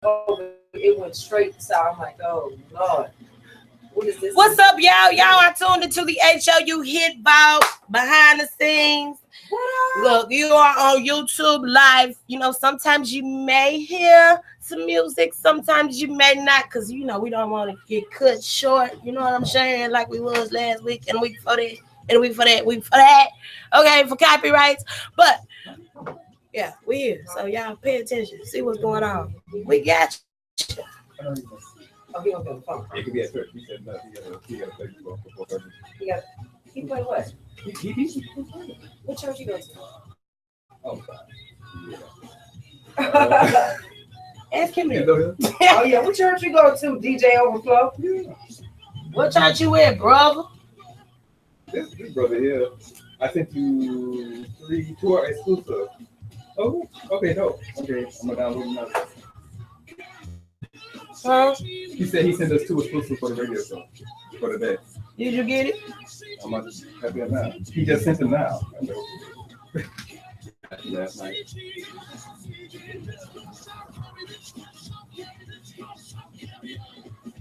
over, it went straight. So I'm like, oh Lord, what is this? What's up, y'all? Y'all are tuned into the HOU Hit Vault behind the scenes. Look, you are on YouTube live. You know, sometimes you may hear some music, sometimes you may not, because you know we don't want to get cut short. You know what I'm saying? Like we was last week and the week before that, and the week for that, week for that. Okay, for copyrights. But yeah, we here. So y'all pay attention. See what's going on. We got you. Oh, he don't get the phone. It could be at church. He said no. He got to play before 30. He play what? He What church you go to? Oh, God. Oh Ask him it. yeah, what church you go to? DJ Overflow. Yeah. What church you with, brother? This brother here, I sent you 2 are exclusive. Oh, okay, no. Okay, I'm gonna download them now. Huh? He said he sent us 2 exclusives for the radio show for the day. Did you get it? I'm gonna have that now. He just sent them now. Last night.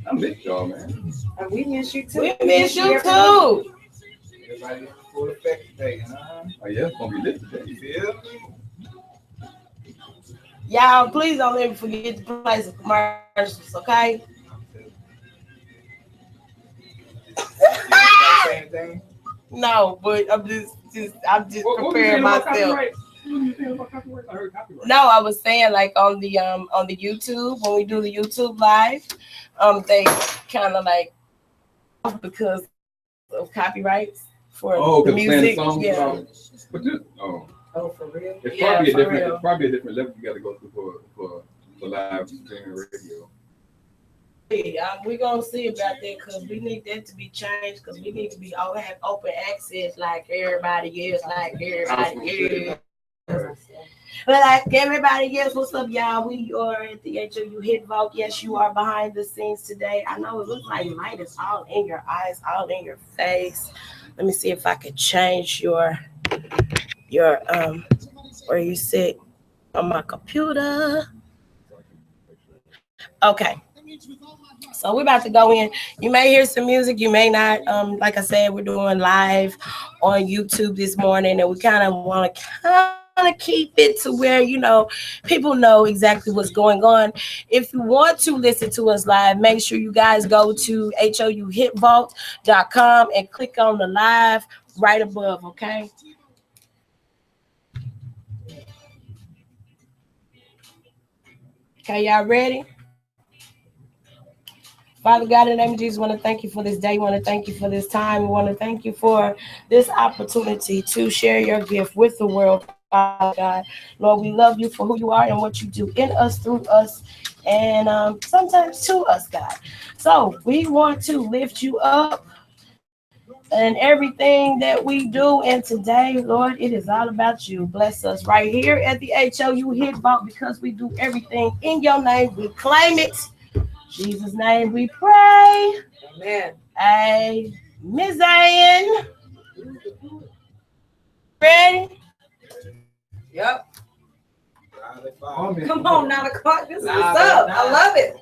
I miss y'all, man. And we miss you too. We miss you too. Everybody in full effect today, huh? Oh yeah, it's gonna be lit today. You feel me? Y'all, please don't let me forget to play some commercials, okay? Same thing. No, but I'm just What preparing myself. I heard copyright. No, I was saying like on the YouTube, when we do the YouTube live, they kind of like because of copyrights for the music. Songs yeah. But this, Oh, for real? it's Yeah, probably for a different. real. It's probably a different level you got to go through for live streaming radio. Yeah, we're gonna see about that because we need that to be changed because we need to be all have open access like everybody else, But like everybody else, what's up, y'all? We are at the HOU Hit Vault. Yes, you are behind the scenes today. I know it looks like light is all in your eyes, all in your face. Let me see if I can change your where you sit on my computer. Okay. So we're about to go in. You may hear some music, you may not. Like I said, we're doing live on YouTube this morning, and we kind of want to keep it to where, you know, people know exactly what's going on. If you want to listen to us live, make sure you guys go to HOUHitVault.com and click on the live right above, okay? Okay, y'all ready? Father God, in the name of Jesus, we want to thank you for this day. We want to thank you for this time. We want to thank you for this opportunity to share your gift with the world, Father God. Lord, we love you for who you are and what you do in us, through us, and sometimes to us, God. So we want to lift you up in everything that we do. And today, Lord, it is all about you. Bless us right here at the HOU Hit Vault because we do everything in your name. We claim it. Jesus' name we pray. Amen. Miss Ann. Ready? Yep. Oh, Come on, 9 o'clock. This is Nah, what's up. nah. I love it.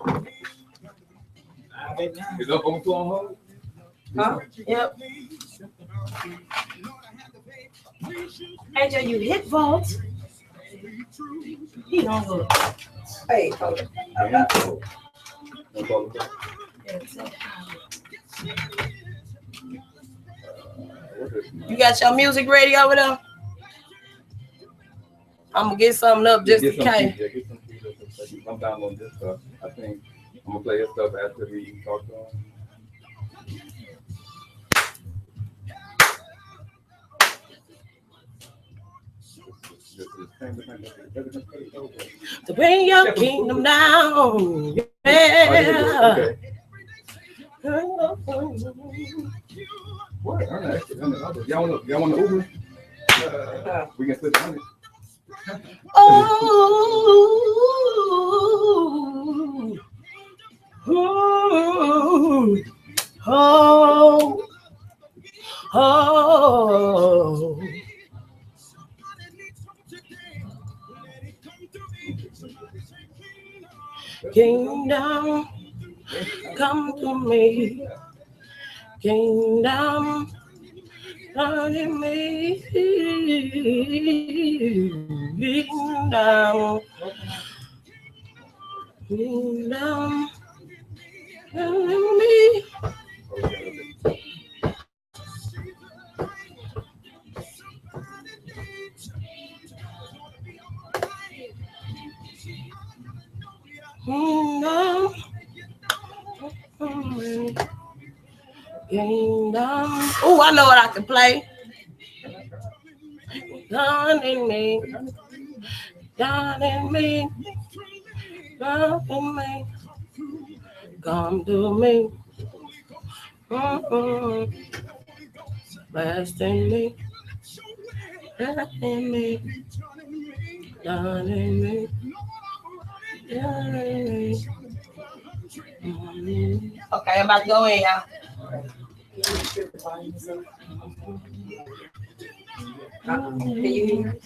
Is up on hold? Huh? Yep. HOU Hit Vault. He don't look. Hey, hold on. You got your music ready over there? I'm gonna get something up just in case. Get some keys. I'm downloading this stuff. I think I'm gonna play this stuff after we talk to him. To bring your kingdom down. Yeah. What? Y'all want the Uber? We can split the money. Oh, oh, oh. Kingdom, come to me. Kingdom, come to me. Kingdom, kingdom, come to me. Kingdom, kingdom. Oh, I know what I can play. Down in me, down in me, down in me. Come to me. Rest in me, rest in me, down in me, down in me. Okay, I'm about to go in, y'all. Can you hear?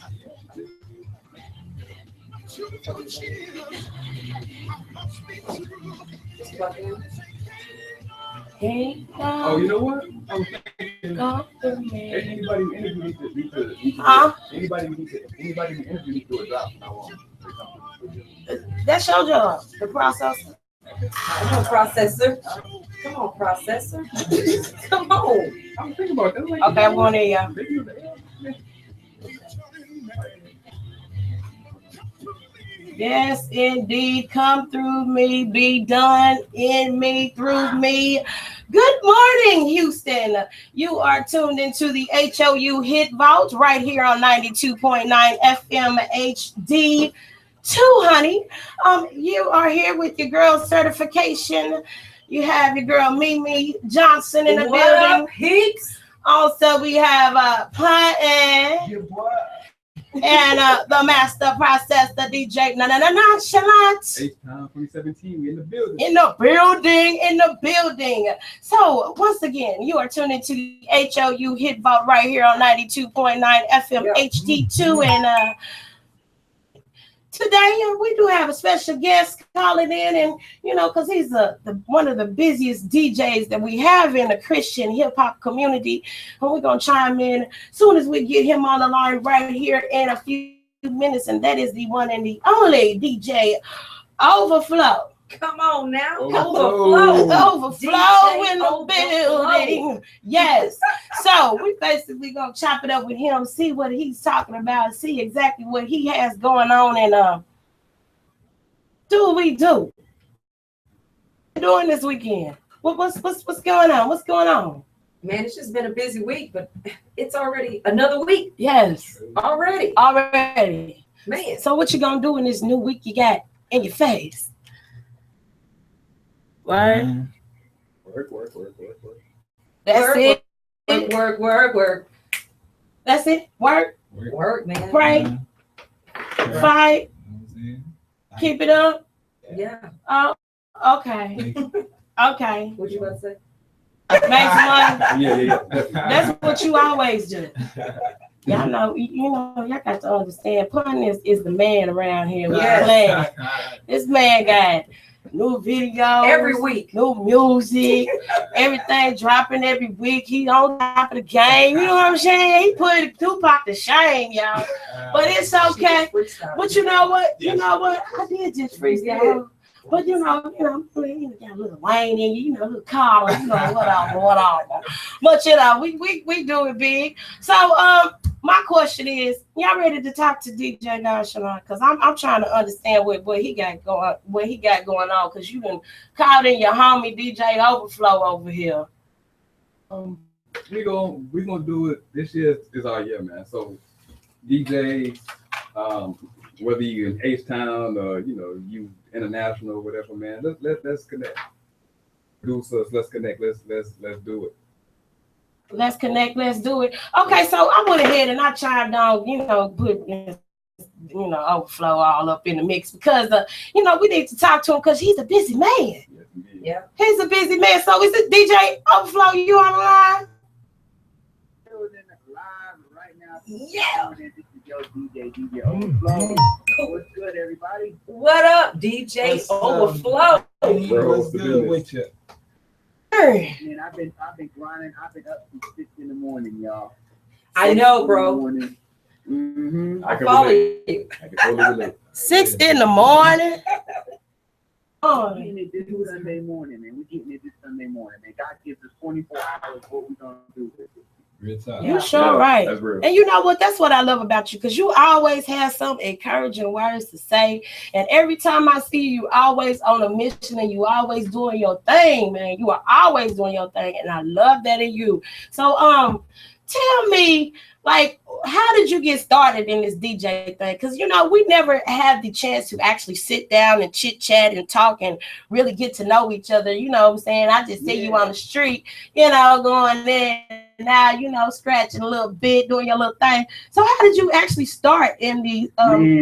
Oh, you know what? I was thinking, anybody who interviewed needs to do a drop. That's your job, the processor. Come on, processor. Come on, processor. Come on. I'm thinking about that. Like, Okay, I'm going in, y'all. Yes, indeed. Come through me, be done in me, through me. Good morning, Houston. You are tuned into the HOU Hit Vault right here on 92.9 FM HD. Honey. You are here with your girl certification. You have your girl Mimi Johnson in the building. Peaks? Also, we have Pun and the master processor DJ Nonchalant. H-Town 2017, we in the building. In the building. So once again, you are tuned into the HOU Hit Vault right here on 92.9 FM HD2. And today we do have a special guest calling in, and because he's one of the busiest DJs that we have in the Christian hip hop community, and we're gonna chime in as soon as we get him on the line right here in a few minutes, and that is the one and the only DJ Overflow. Come on now. Overflow DJ in the building. Yes. So we basically gonna chop it up with him, see what he's talking about, see exactly what he has going on, and do what we do. Doing this weekend. What's going on? What's going on? Man, it's just been a busy week, but it's already another week. Yes. Already. Man. So what you gonna do in this new week you got in your face? Right. Work. That's it. Work. That's it. Work, man. pray, fight, keep it up. Yeah. Oh, okay. Okay. What you about to say? Make some money. Yeah. That's what you always do. Y'all know, y'all got to understand. Pun is the man around here. Yes. This man got new videos every week, new music, everything dropping every week. He on top of the game. You know what I'm saying? He put Tupac to shame, y'all. But it's okay. But you know what? I did just freestyle. But you got a little Wayne in you, a little collar, whatever. But we do it big. So my question is, y'all ready to talk to DJ Nonchalant? Because I'm trying to understand what he got going on, because you been called in your homie DJ Overflow over here. We gonna do it. This year is our year, man. So DJs, whether you in H-Town or you international or whatever, man, let's connect. Let's connect. Let's do it. Let's connect. Let's do it. Okay, so I went ahead and I chimed on, put Overflow all up in the mix because we need to talk to him because he's a busy man. Yes, yeah, he's a busy man. So is it DJ Overflow? You on the line? Live right now. Yeah. Yo, DJ Overflow. What's good, everybody? What up, DJ Overflow? What's good with you? Man, I've been grinding. I've been up since 6 in the morning, y'all. I know, bro. Mm-hmm. I can follow relate. you. I can totally relate. 6 in the morning. We're getting it this Sunday morning, man. We're getting it this Sunday morning, man. God gives us 24 hours. What we gonna do with it? Real time. You sure right. That's real. And you know what? That's what I love about you, because you always have some encouraging words to say. And every time I see you, always on a mission, and you always doing your thing, man. You are always doing your thing, and I love that in you. So, tell me, like, how did you get started in this DJ thing? Because, you know, we never had the chance to actually sit down and chit chat and talk and really get to know each other. You know what I'm saying? I just see you on the street, you know, going in now, you know, scratching a little bit, doing your little thing. So how did you actually start in the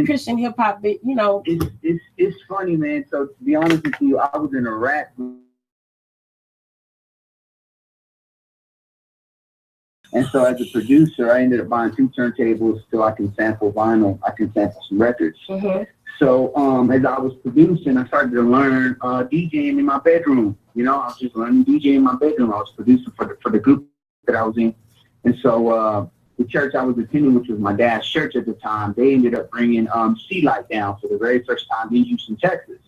Christian hip hop, you know? It's funny, man. So to be honest with you, I was in a rap group. And so as a producer, I ended up buying 2 turntables so I can sample vinyl. I can sample some records. Mm-hmm. So as I was producing, I started to learn DJing in my bedroom. You know, I was just learning DJing in my bedroom. I was producing for the group that I was in. And so the church I was attending, which was my dad's church at the time, they ended up bringing C-Light down for the very first time in Houston, Texas,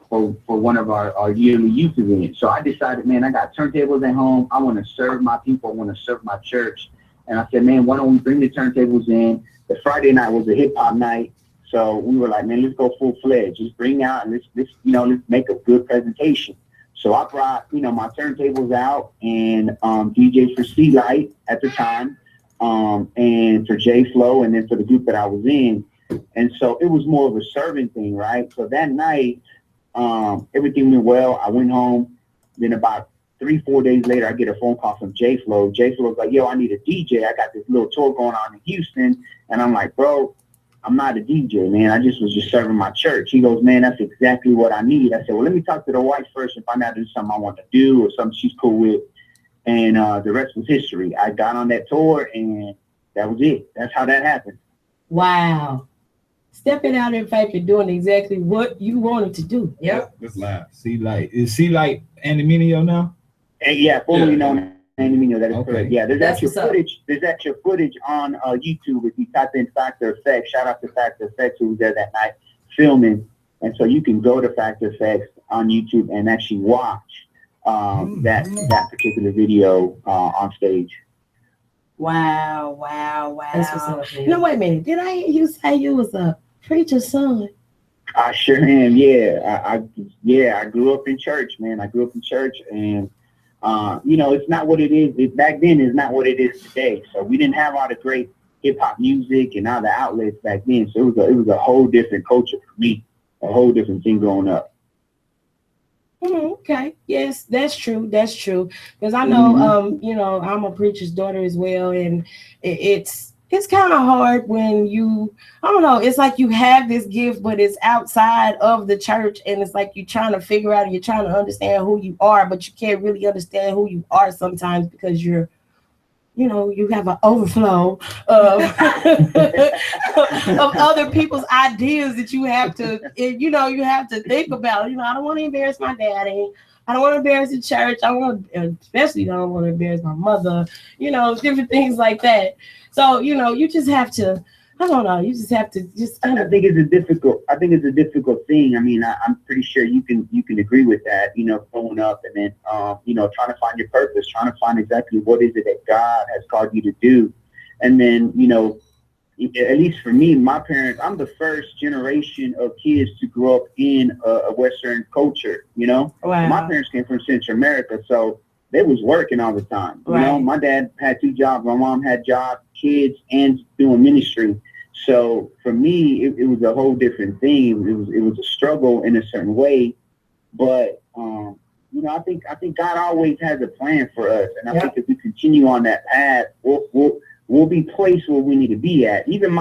for one of our yearly youth events. So I decided, man, I got turntables at home. I want to serve my people. I want to serve my church. And I said, man, why don't we bring the turntables in? The Friday night was a hip hop night. So we were like, man, let's go full fledged. Just bring out and let's make a good presentation. So I brought, my turntables out and DJs for C-Light at the time, and for J-Flow, and then for the group that I was in. And so it was more of a serving thing, right? So that night, everything went well. I went home. Then about 3-4 days later, I get a phone call from J-Flow. J-Flow's like, yo, I need a DJ. I got this little tour going on in Houston. And I'm like, bro, I'm not a DJ, man. I was just serving my church. He goes, man, that's exactly what I need. I said, well, let me talk to the wife first and find out if there's something I want to do or something she's cool with. And the rest was history. I got on that tour, and that was it. That's how that happened. Wow. Stepping out in faith and doing exactly what you wanted to do. Yep. That's live. C-Light. Is C-Light Andyminio now? And yeah, formerly known as Andyminio. That is correct. Yeah, there's That's actual footage. There's actual footage on YouTube. If you type in Factor Effects, shout out to Factor Effects who was there that night filming. And so you can go to Factor Effects on YouTube and actually watch that particular video on stage. Wow. That's what's up, man. No, wait a minute. Did I hear you say you was a preacher's son? I sure am. Yeah, I grew up in church, man. I grew up in church, and it's not what it is. Back then, is not what it is today. So we didn't have all the great hip hop music and all the outlets back then. So it was a whole different culture for me, a whole different thing growing up. Okay. Yes, that's true. That's true. Because I know, I'm a preacher's daughter as well, and it's kind of hard when I don't know, it's like you have this gift, but it's outside of the church, and it's like you're trying to figure out and you're trying to understand who you are, but you can't really understand who you are sometimes because you have an overflow of of other people's ideas that you have to think about. I don't want to embarrass my daddy. I don't want to embarrass the church. Especially don't want to embarrass my mother, different things like that. So, you just have to, I don't know, you just have to just kind of. I think it's a difficult thing. I mean, I'm pretty sure you can agree with that, growing up and then, trying to find your purpose, trying to find exactly what is it that God has called you to do. And then, at least for me, my parents, I'm the first generation of kids to grow up in a Western culture, Wow. My parents came from Central America, so they was working all the time. Right. My dad had 2 jobs. My mom had jobs, kids, and doing ministry. So for me, it was a whole different thing. It was a struggle in a certain way, but I think God always has a plan for us, and I think if we continue on that path, we'll be placed where we need to be at. Even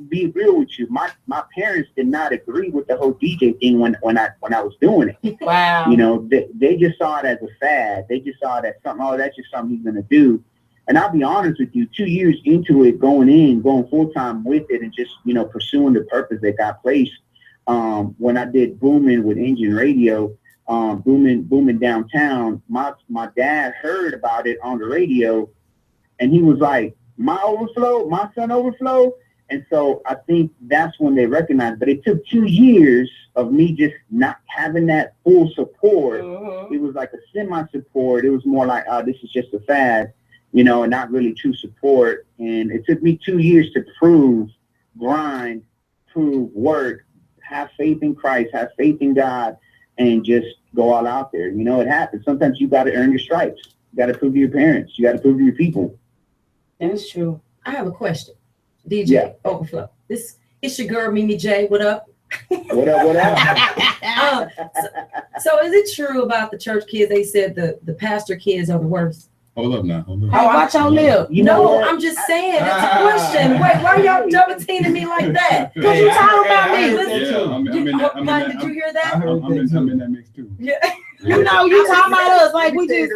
be real with you, my parents did not agree with the whole DJ thing when I was doing it. Wow. They just saw it as a fad. They just saw it as something. Oh, that's just something he's gonna do. And I'll be honest with you, 2 years into it, going full time with it, and just pursuing the purpose that God placed. When I did Booming with Engine Radio, booming downtown, my dad heard about it on the radio, and he was like, my son overflow. And so I think that's when they recognized. But it took 2 years of me just not having that full support. It was like a semi-support. It was more like, oh, this is just a fad, and not really true support. And it took me 2 years to grind, work, have faith in Christ, have faith in God, and just go all out there. It happens. Sometimes you got to earn your stripes. You got to prove to your parents. You got to prove to your people. That's true. I have a question. DJ Overflow. It's your girl Mimi J. What up? What up? So is it true about the church kids? They said the pastor kids are the worst. Hold up now. Hey, watch your lip. No, I'm just saying. That's a question. Wait, why y'all double teaming me like that? Because you talking about me. Did you hear that? I'm in that mix too. Yeah. You talking about us like we just.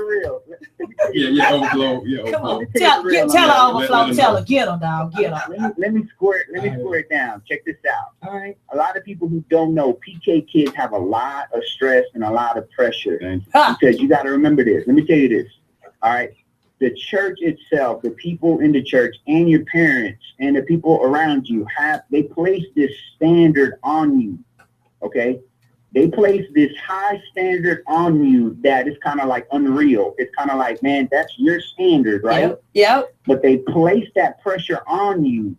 Yeah, overflow. Come on, tell her overflow. Tell her, get her, dog, get her. Let me square it down. Check this out. All right. A lot of people who don't know, PK kids have a lot of stress and a lot of pressure because you got to remember this. Let me tell you this. All right. The church itself, the people in the church, and your parents and the people around you they place this standard on you. Okay. They place this high standard on you that is kind of like unreal. It's kind of like, man, that's your standard, right? Yep. But they place that pressure on you,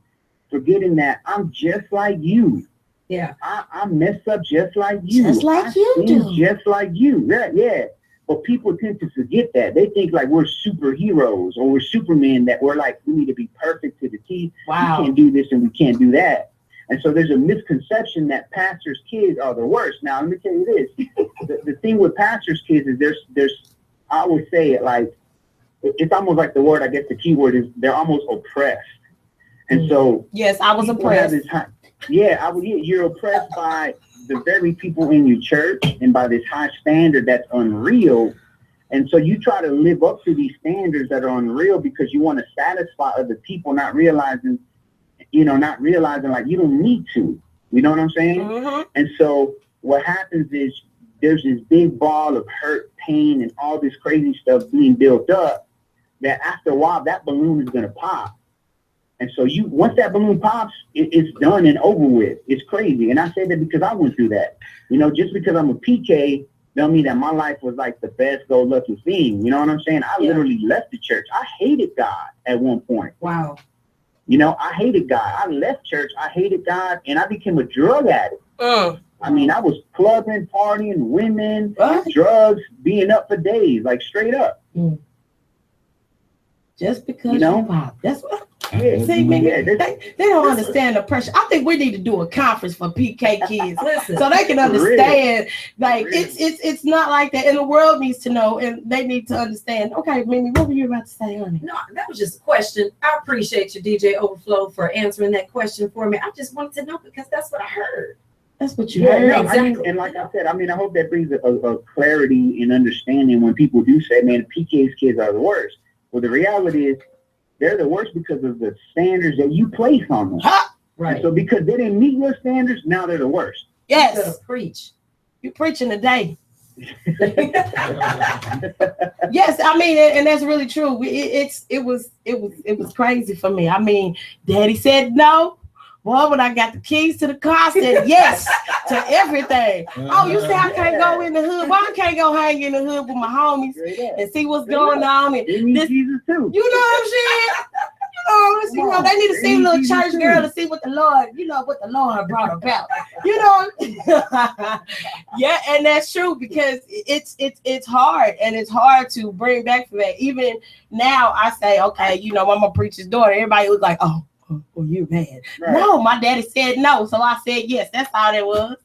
forgetting that I'm just like you. Yeah. I mess up just like you. Just like you do. Just like you. Yeah. But people tend to forget that. They think like we're superheroes or we're Superman, that we're like, we need to be perfect to the T. Wow. We can't do this and we can't do that. And so there's a misconception that pastors' kids are the worst. Now, let me tell you this. The thing with pastors' kids is there's I always say it like, it's almost like the word, I guess the key word is they're almost oppressed. And so. Yes, I was oppressed. You're oppressed by the very people in your church and by this high standard that's unreal. And so you try to live up to these standards that are unreal because you want to satisfy other people, not realizing like you don't need to. You know what I'm saying? Mm-hmm. And so what happens is there's this big ball of hurt, pain, and all this crazy stuff being built up that after a while that balloon is going to pop. And so once that balloon pops, it's done and over with. It's crazy. And I say that because I went through that. Just because I'm a PK don't mean that my life was like the best go-lucky thing. You know what I'm saying? I literally left the church. I hated God at one point. Wow. I hated God. I left church. I hated God, and I became a drug addict. I mean, I was clubbing, partying, women, drugs, being up for days, like straight up. Just because you pop. That's what. Yeah, see, they don't understand the pressure. I think we need to do a conference for PK kids so they can understand. Like it's not like that, and the world needs to know, and they need to understand. Okay, Mimi, what were you about to say, honey? No, that was just a question. I appreciate you, DJ Overflow, for answering that question for me. I just wanted to know because that's what I heard. That's what you heard. No, exactly. And like I said, I hope that brings a clarity and understanding when people do say, man, PK's kids are the worst. Well, the reality is they're the worst because of the standards that you place on them. Right. And so because they didn't meet your standards, now they're the worst. Yes. You gotta preach. You're preaching today. Yes, and that's really true. It was crazy for me. Daddy said no. Boy, when I got the keys to the car, I said yes to everything. Oh, you say I can't go in the hood? Well, I can't go hang in the hood with my homies and see what's going on. And this, Jesus too. You know what I'm saying? They need to see a little church girl to see what the Lord brought about. Yeah, and that's true because it's hard, and it's hard to bring back from that. Even now, I say, okay, I'm a preacher's daughter. Everybody was like, oh, you're mad. Right. No, my daddy said no, so I said yes. That's all that was.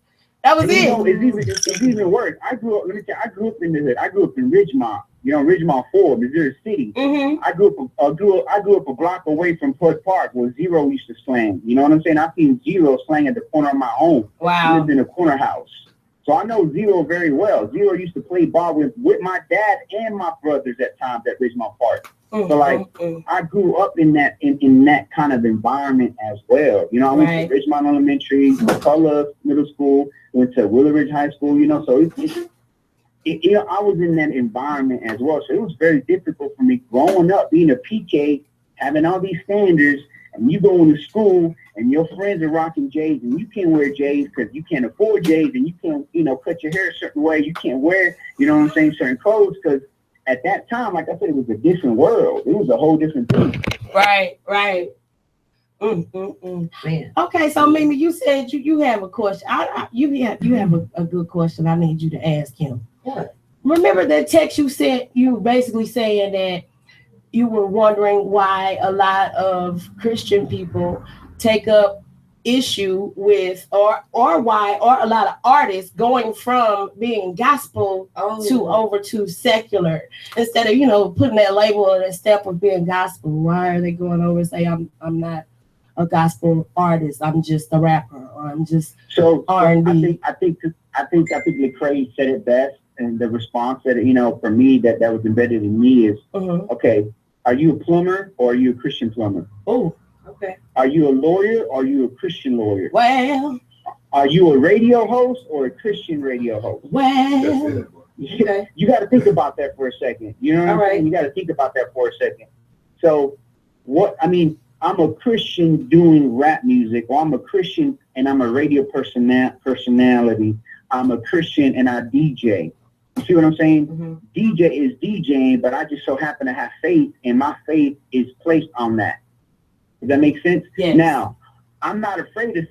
That was it. It's even worse. I grew up in the hood. I grew up in Ridgemont. Ridgemont 4, Missouri City. Mm-hmm. I grew up a block away from Put Park where Zero used to slang. You know what I'm saying? I've seen Zero slang at the corner of my home. Wow. He lived in a corner house. So I know Zero very well. Zero used to play ball with my dad and my brothers at times at Ridgemont Park. So like I grew up in that in that kind of environment as well. You know, I went to Ridgemont Elementary, McCullough Middle School, went to Willow Ridge High School. You know, so you know, I was in that environment as well. So it was very difficult for me growing up, being a PK, having all these standards, and you going to school and your friends are rocking J's and you can't wear J's because you can't afford J's, and you can't, you know, cut your hair a certain way. You can't wear, you know what I'm saying, certain clothes, because at that time, like I said, it was a different world. It was a whole different thing. Right. Man. Okay, so Mimi, you said you have a question. You have a good question. I need you to ask him. What? Remember that text you sent? You were basically saying that you were wondering why a lot of Christian people take up issue with, or why a lot of artists going from being gospel to secular, instead of, you know, putting that label or that step of being gospel. Why are they going over and say I'm not a gospel artist, I'm just a rapper, or I'm just R&B? I think Lecrae said it best, and the response that, you know, for me that was embedded in me is, okay, are you a plumber or are you a Christian plumber? Oh, okay. Are you a lawyer or are you a Christian lawyer? Well, are you a radio host or a Christian radio host? Well, okay. You got to think about that for a second. You know what I'm saying? You got to think about that for a second. So I'm a Christian doing rap music, or I'm a Christian and I'm a radio personality. I'm a Christian and I DJ. You see what I'm saying? DJ is DJing, but I just so happen to have faith, and my faith is placed on that. Does that make sense? Yes. Now, I'm not afraid to,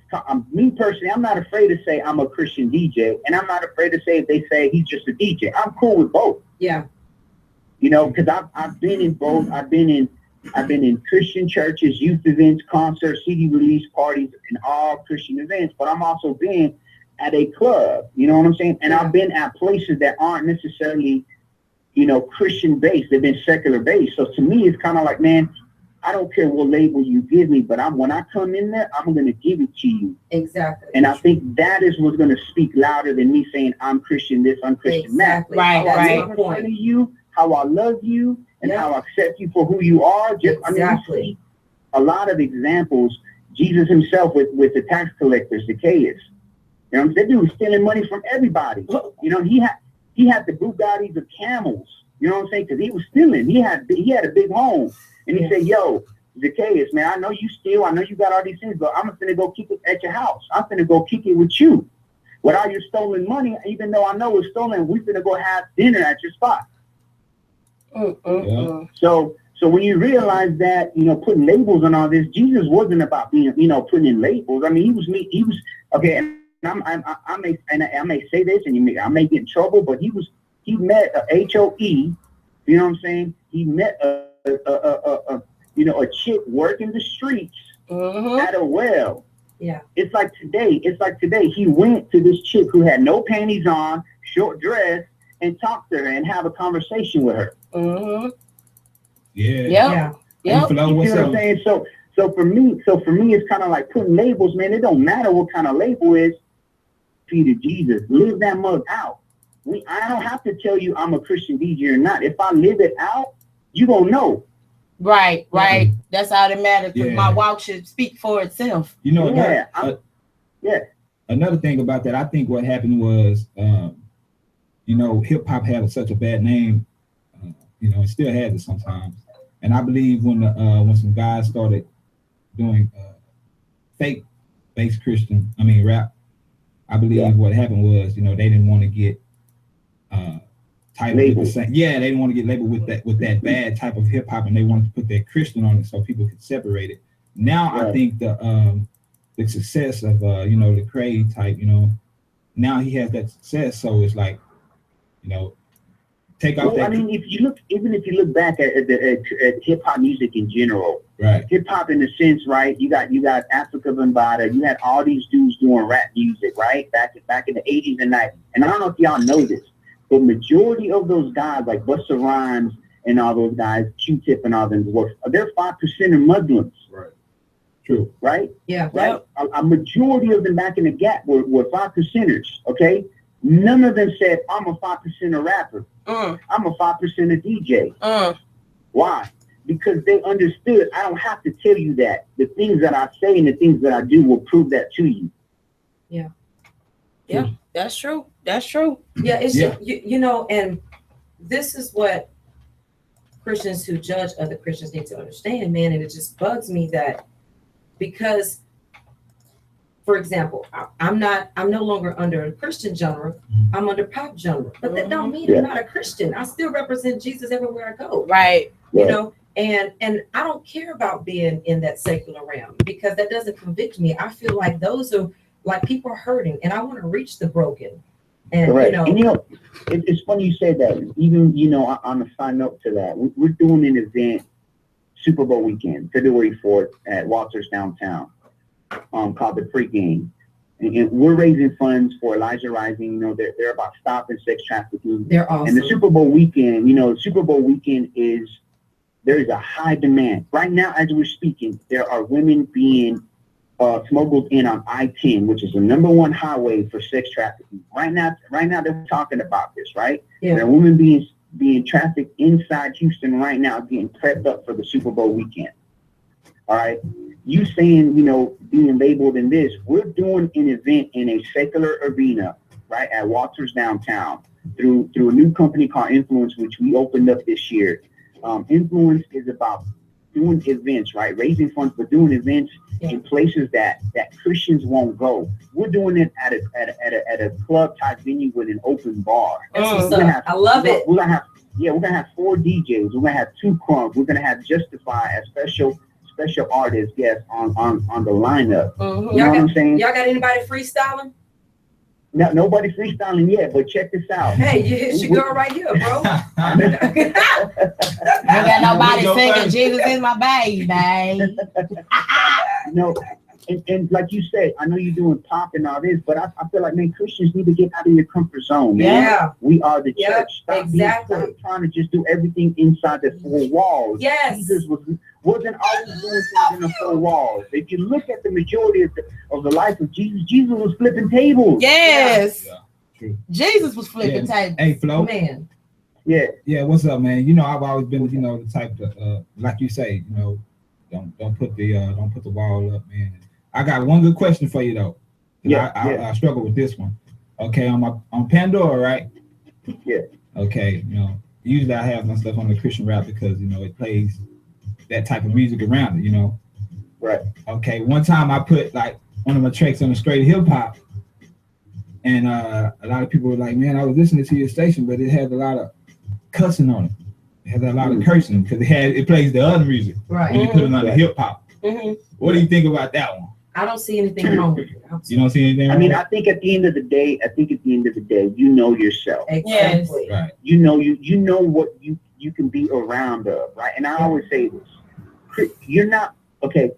me personally, I'm not afraid to say I'm a Christian DJ, and I'm not afraid to say if they say he's just a DJ. I'm cool with both. Yeah. You know, because I've been in both. I've been in Christian churches, youth events, concerts, CD release parties, and all Christian events, but I'm also been at a club, you know what I'm saying? And I've been at places that aren't necessarily, you know, Christian based. They've been secular based. So to me, it's kind of like, man, I don't care what label you give me, but when I come in there, I'm going to give it to you. Exactly. And I think that is what's going to speak louder than me saying I'm Christian this, I'm Christian that. Right. How I you, how I love you, and how I accept you for who you are. Just, exactly. I mean, you see a lot of examples. Jesus himself with the tax collectors, the Zacchaeus. You know, that dude was stealing money from everybody. You know, he had the Bugattis of camels. You know what I'm saying? Because he was stealing. He had a big home, and he said, "Yo, Zacchaeus, man, I know you steal. I know you got all these things, but I'm gonna go kick it at your house. I'm gonna go kick it with you, with all your stolen money. Even though I know it's stolen, we're gonna go have dinner at your spot." So when you realize that, you know, putting labels on all this, Jesus wasn't about being, you know, putting in labels. I mean, he was okay. And I may say this, and I may get in trouble, but he met a HOE. You know what I'm saying? He met a chick working the streets at a well. Yeah. It's like today. He went to this chick who had no panties on, short dress, and talked to her and have a conversation with her. Yeah. You see what I'm saying? So for me, it's kind of like putting labels, man. It don't matter what kind of label is. Feed of Jesus, live that mug out. I don't have to tell you I'm a Christian DJ or not. If I live it out, you gonna know. Right. That's all that matters. Because my walk should speak for itself. You know, another thing about that, I think what happened was, you know, hip hop had such a bad name. You know, it still has it sometimes. And I believe when some guys started doing fake based rap, I believe what happened was, you know, they didn't want to get titled with the same. Yeah, they didn't want to get labeled with that bad type of hip hop, and they wanted to put that Christian on it so people could separate it. Now I think the success of you know, the Lecrae type, you know, now he has that success, so it's like, you know, take off that. I mean, if you look back at hip hop music in general, right? Hip hop in a sense, right? You got Africa Bambaataa, you had all these dudes doing rap music, right? Back in the 80s and 90s. And I don't know if y'all know this, but majority of those guys like Busta Rhymes and all those guys, Q-Tip and all them, they're 5% Muslims. Right. True. Right? Yeah. Right. A majority of them back in the gap were 5%ers. Okay. None of them said, I'm a 5% rapper. I'm a 5% DJ. Why? because they understood I don't have to tell you that. The things that I say and the things that I do will prove that to you. Yeah, that's true. That's true. Yeah, it's Yeah. you know, and this is what Christians who judge other Christians need to understand, man. And it just bugs me that because, for example, I'm no longer under a Christian genre. I'm under pop genre, but that don't mean I'm not a Christian. I still represent Jesus everywhere I go. Right. You know, and I don't care about being in that secular realm because that doesn't convict me. I feel like those are like people are hurting, and I want to reach the broken. And Correct. And it's funny you say that. Even on a side note to that, we're doing an event Super Bowl weekend, February 4th at Walters downtown, called the Pregame. And we're raising funds for Elijah Rising. They're about stopping sex trafficking. They're awesome. And the Super Bowl weekend, Super Bowl weekend there is a high demand. Right now, as we're speaking, there are women being smuggled in on I-10, which is the #1 highway for sex trafficking. Right now they're talking about this, right? Yeah. There are women being trafficked inside Houston right now, getting prepped up for the Super Bowl weekend. All right. You saying, being labeled in this, we're doing an event in a secular arena, right, at Walters downtown through a new company called Influence, which we opened up this year. Influence is about doing events, right, raising funds, but doing events in places that Christians won't go. We're doing it at a club type venue with an open bar. I love it. We're gonna have 4 DJs. We're gonna have 2 crunks. We're gonna have Justify as special artist guests on the lineup. Mm-hmm. You know what I'm saying? Y'all got anybody freestyling? No, nobody freestyling yet, but check this out. Hey, it's your girl right here, bro. I got nobody singing Jesus is my baby. And like you said, I know you're doing pop and all this, but I feel like, man, Christians need to get out of your comfort zone, man. Yeah. We are the church. Stop exactly. trying to just do everything inside the 4 walls. Yes. Jesus wasn't always doing things in the 4 walls. If you look at the majority of the life of Jesus, Jesus was flipping tables. Yes. Yeah. True. Jesus was flipping tables. Hey, Flo. Man. Yeah, what's up, man? I've always been, the type to, like you say, don't put the wall up, man. I got one good question for you though. I struggle with this one. Okay, on Pandora, right? Yeah. Okay, usually I have my stuff on the Christian rap because it plays that type of music around it, Right. Okay, one time I put like one of my tracks on the straight hip hop, and a lot of people were like, "Man, I was listening to your station, but it had a lot of cussing on it. It had a lot of cursing because it plays the other music. Right. When you put it on the hip hop. Mm-hmm. What do you think about that one? I don't see anything wrong with it. You don't see anything wrong? I mean, I think at the end of the day, you know yourself. Exactly. Yes. Right. You know what you can be around of, right? And I always say this. You're not, okay,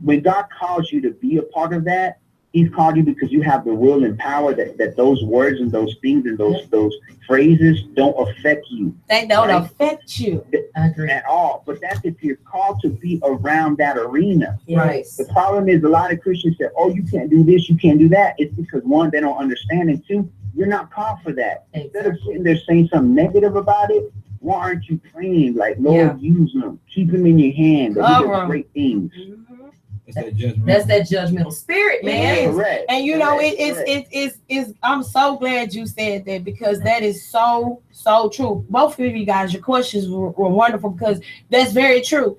when God calls you to be a part of that, He's called you because you have the will and power that those words and those things and those phrases don't affect you. They don't affect you. I agree. At all. But that's if you're called to be around that arena. Right. The problem is a lot of Christians say, oh, you can't do this, you can't do that. It's because 1, they don't understand, and 2, you're not called for that. Instead of sitting there saying something negative about it, why aren't you praying like, Lord, use them, keep them in your hand, these are great things. Mm-hmm. That's that judgmental spirit, man. Correct. And it's I'm so glad you said that because that is so true. Both of you guys, your questions were wonderful because that's very true.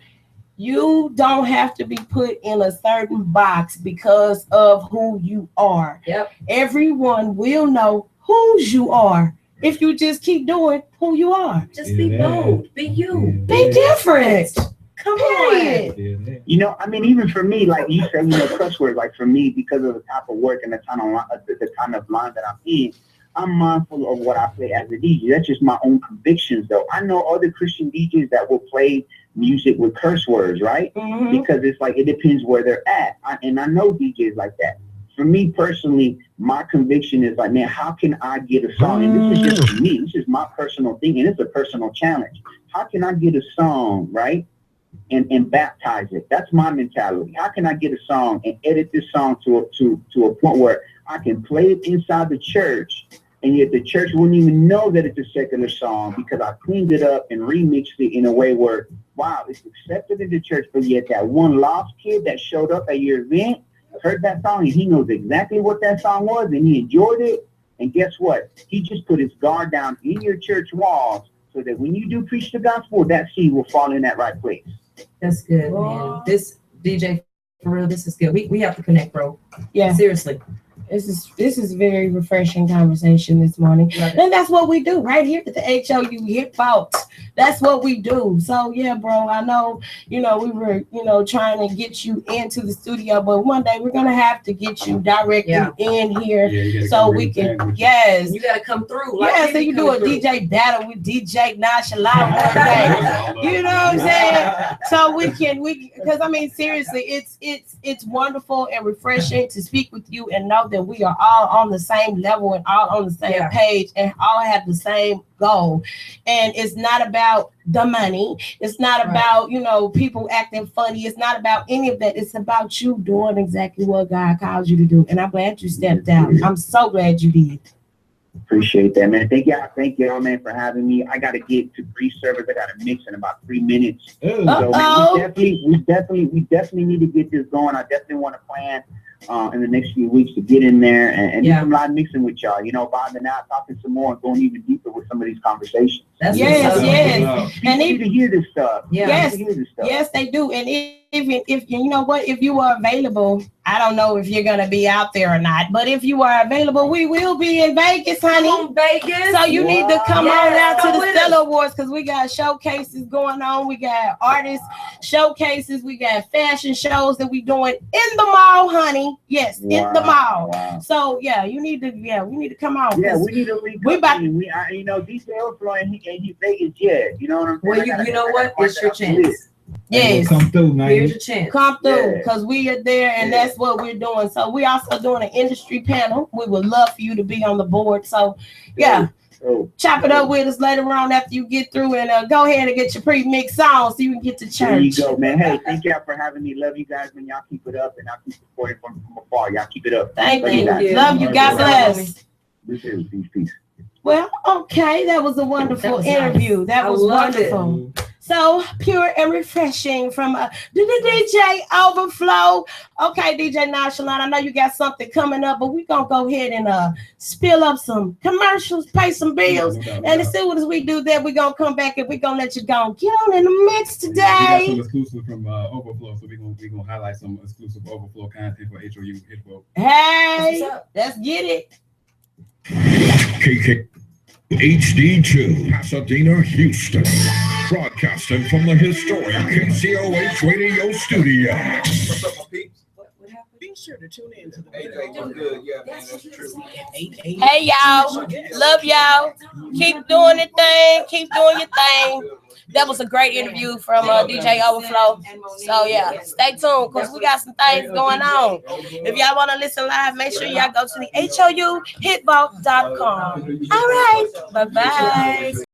You don't have to be put in a certain box because of who you are. Yep. Everyone will know whose you are if you just keep doing who you are. Just be bold. Be you. Be different. Come on. I mean, even for me, like you said, cuss words, like for me, because of the type of work and the kind of line that I'm in, I'm mindful of what I play as a DJ. That's just my own convictions, though. I know other Christian DJs that will play music with curse words, right? Mm-hmm. Because it's like, it depends where they're at. And I know DJs like that. For me personally, my conviction is like, man, how can I get a song? And this is just for me. This is my personal thing, and it's a personal challenge. How can I get a song, right? And baptize it. That's my mentality. How can I get a song and edit this song to a point where I can play it inside the church, and yet the church wouldn't even know that it's a secular song because I cleaned it up and remixed it in a way where, wow, it's accepted in the church, but yet that one lost kid that showed up at your event heard that song and he knows exactly what that song was and he enjoyed it. And guess what? He just put his guard down in your church walls so that when you do preach the gospel, that seed will fall in that right place. That's good, man. This DJ, for real, this is good. We have to connect, bro. Yeah. Seriously. This is very refreshing conversation this morning. And that's what we do right here at the HOU Hip Hop. That's what we do. So yeah, bro, I know, we were, trying to get you into the studio, but one day we're gonna have to get you directly in here so we can, yes. You gotta come through. Like so you do a DJ battle with DJ Nonchalant one day. You know what I'm saying? So because I mean seriously, it's wonderful and refreshing to speak with you and know that we are all on the same level and all on the same page and all have the same goal. And it's not about the money. It's not about, people acting funny. It's not about any of that. It's about you doing exactly what God calls you to do. And I'm glad you stepped out. I'm so glad you did. Appreciate that, man. Thank y'all, man, for having me. I got to get to pre-service. I got to mix in about 3 minutes. So man, we definitely need to get this going. I definitely want to plan in the next few weeks to get in there and do some live mixing with y'all. Vibing out, talking some more, and going even deeper with some of these conversations. Yes. And they need to hear this stuff. Yes, they do. And if you know what, if you are available, I don't know if you're gonna be out there or not, but if you are available, we will be in Vegas, honey. Vegas. So you need to come on out to the Stellar Awards because we got showcases going on. We got artist showcases. We got fashion shows that we doing in the mall, honey. Yes, in the mall. Wow. So we need to come on. Yeah, we need to DJ Overflow and he Vegas, you know what I'm saying? Well, you know what? It's your chance. Yes, come through, man. Here's your chance. Come through, because we are there, and that's what we're doing. So we also doing an industry panel. We would love for you to be on the board. So chop it up with us later on after you get through, and go ahead and get your pre-mixed song so you can get to church. There you go, man. Hey, thank y'all for having me. Love you guys, man. Y'all keep it up, and I'll keep supporting from afar. Y'all keep it up. Thank you. Love you. God bless. Peace. Well, okay, that was a wonderful interview. Nice. That was wonderful. So pure and refreshing from the DJ Overflow. Okay, DJ Nonchalant, I know you got something coming up, but we're going to go ahead and spill up some commercials, pay some bills. And as soon as we do that, we're going to come back and we're going to let you go and get on in the mix today. We got some exclusive from Overflow, so we're going to highlight some exclusive Overflow content for HOU. Hey, let's get it. KK HD2, Pasadena, Houston. Broadcasting from the historic KCOH radio studio. What's up, my peeps? Be sure to tune in to the AJ, what's good? Yeah, man, that's true. Hey, y'all. Love y'all. Keep doing your thing. Keep doing your thing. That was a great interview from DJ Overflow. So, stay tuned because we got some things going on. If y'all want to listen live, make sure y'all go to the HOUHitvault.com. All right. Bye-bye.